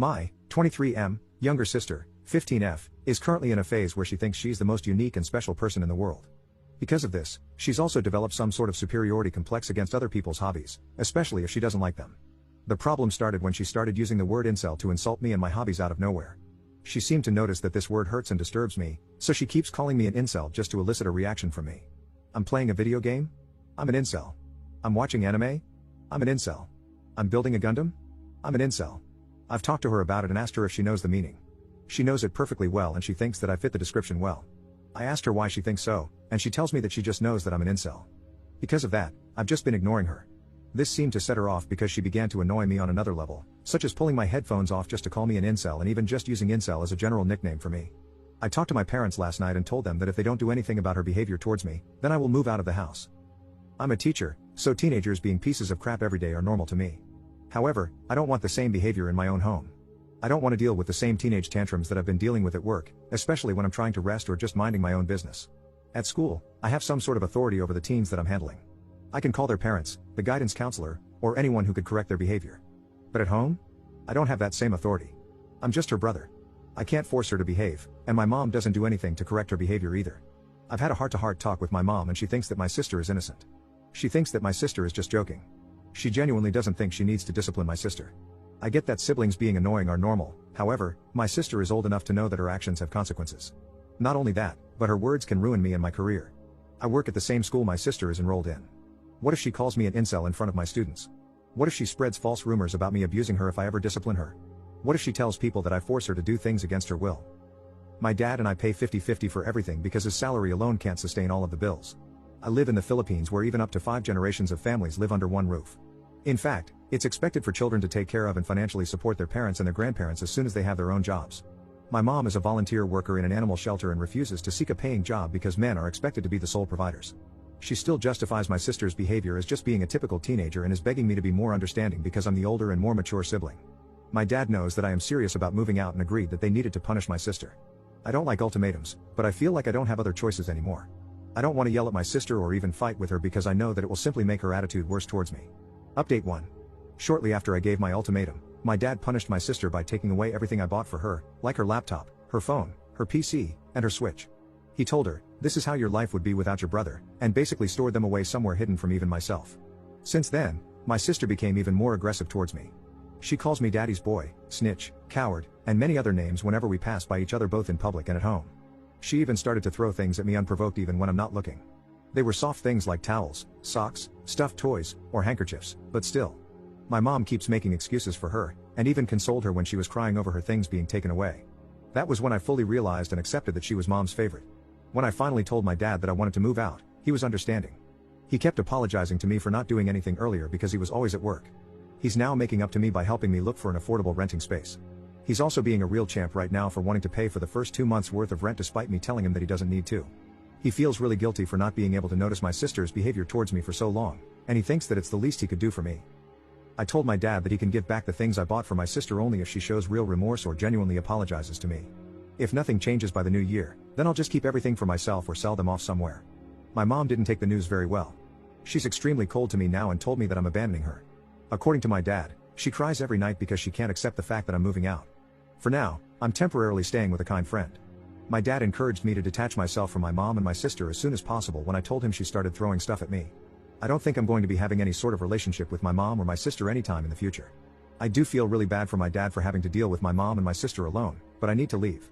My 23M younger sister, 15F, is currently in a phase where she thinks she's the most unique and special person in the world. Because of this, she's also developed some sort of superiority complex against other people's hobbies, especially if she doesn't like them. The problem started when she started using the word incel to insult me and my hobbies out of nowhere. She seemed to notice that this word hurts and disturbs me, so she keeps calling me an incel just to elicit a reaction from me. I'm playing a video game? I'm an incel. I'm watching anime? I'm an incel. I'm building a Gundam? I'm an incel. I've talked to her about it and asked her if she knows the meaning. She knows it perfectly well and she thinks that I fit the description well. I asked her why she thinks so, and she tells me that she just knows that I'm an incel. Because of that, I've just been ignoring her. This seemed to set her off because she began to annoy me on another level, such as pulling my headphones off just to call me an incel and even just using incel as a general nickname for me. I talked to my parents last night and told them that if they don't do anything about her behavior towards me, then I will move out of the house. I'm a teacher, so teenagers being pieces of crap every day are normal to me. However, I don't want the same behavior in my own home. I don't want to deal with the same teenage tantrums that I've been dealing with at work, especially when I'm trying to rest or just minding my own business. At school, I have some sort of authority over the teens that I'm handling. I can call their parents, the guidance counselor, or anyone who could correct their behavior. But at home? I don't have that same authority. I'm just her brother. I can't force her to behave, and my mom doesn't do anything to correct her behavior either. I've had a heart-to-heart talk with my mom and she thinks that my sister is innocent. She thinks that my sister is just joking. She genuinely doesn't think she needs to discipline my sister. I get that siblings being annoying are normal, however, my sister is old enough to know that her actions have consequences. Not only that, but her words can ruin me and my career. I work at the same school my sister is enrolled in. What if she calls me an incel in front of my students? What if she spreads false rumors about me abusing her if I ever discipline her? What if she tells people that I force her to do things against her will? My dad and I pay 50-50 for everything because his salary alone can't sustain all of the bills. I live in the Philippines where even up to 5 generations of families live under one roof. In fact, it's expected for children to take care of and financially support their parents and their grandparents as soon as they have their own jobs. My mom is a volunteer worker in an animal shelter and refuses to seek a paying job because men are expected to be the sole providers. She still justifies my sister's behavior as just being a typical teenager and is begging me to be more understanding because I'm the older and more mature sibling. My dad knows that I am serious about moving out and agreed that they needed to punish my sister. I don't like ultimatums, but I feel like I don't have other choices anymore. I don't want to yell at my sister or even fight with her because I know that it will simply make her attitude worse towards me. Update 1. Shortly after I gave my ultimatum, my dad punished my sister by taking away everything I bought for her, like her laptop, her phone, her PC, and her Switch. He told her, "This is how your life would be without your brother," and basically stored them away somewhere hidden from even myself. Since then, my sister became even more aggressive towards me. She calls me daddy's boy, snitch, coward, and many other names whenever we pass by each other both in public and at home. She even started to throw things at me unprovoked even when I'm not looking. They were soft things like towels, socks, stuffed toys, or handkerchiefs, but still. My mom keeps making excuses for her, and even consoled her when she was crying over her things being taken away. That was when I fully realized and accepted that she was mom's favorite. When I finally told my dad that I wanted to move out, he was understanding. He kept apologizing to me for not doing anything earlier because he was always at work. He's now making up to me by helping me look for an affordable renting space. He's also being a real champ right now for wanting to pay for the first 2 months worth of rent despite me telling him that he doesn't need to. He feels really guilty for not being able to notice my sister's behavior towards me for so long, and he thinks that it's the least he could do for me. I told my dad that he can give back the things I bought for my sister only if she shows real remorse or genuinely apologizes to me. If nothing changes by the new year, then I'll just keep everything for myself or sell them off somewhere. My mom didn't take the news very well. She's extremely cold to me now and told me that I'm abandoning her. According to my dad, she cries every night because she can't accept the fact that I'm moving out. For now, I'm temporarily staying with a kind friend. My dad encouraged me to detach myself from my mom and my sister as soon as possible when I told him she started throwing stuff at me. I don't think I'm going to be having any sort of relationship with my mom or my sister anytime in the future. I do feel really bad for my dad for having to deal with my mom and my sister alone, but I need to leave.